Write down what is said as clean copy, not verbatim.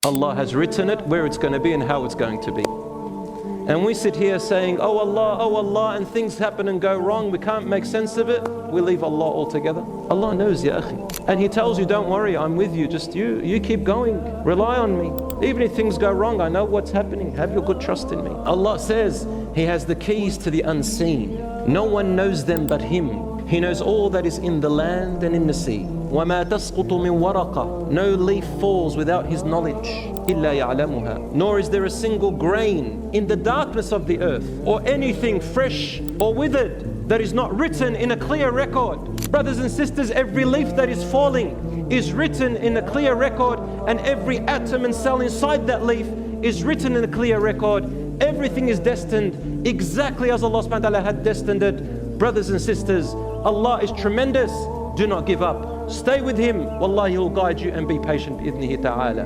Allah has written it, where it's going to be and how it's going to be. And we sit here saying, oh Allah, and things happen and go wrong, we can't make sense of it. We leave Allah altogether. Allah knows, ya akhi. And He tells you, don't worry, I'm with you. Just you keep going. Rely on me. Even if things go wrong, I know what's happening. Have your good trust in me. Allah says He has the keys to the unseen. No one knows them but Him. He knows all that is in the land and in the sea. وَمَا تَسْقُطُ مِنْ وَرَقَةٍ. No leaf falls without His knowledge. إِلَّا يَعْلَمُهَا. Nor is there a single grain in the darkness of the earth, or anything fresh or withered, that is not written in a clear record. Brothers and sisters, every leaf that is falling is written in a clear record, and every atom and cell inside that leaf is written in a clear record. Everything is destined exactly as Allah subhanahu wa ta'ala had destined it. Brothers and sisters, Allah is tremendous. Do not give up. Stay with Him. Wallahi, He'll guide you, and be patient bi-idhnihi ta'ala.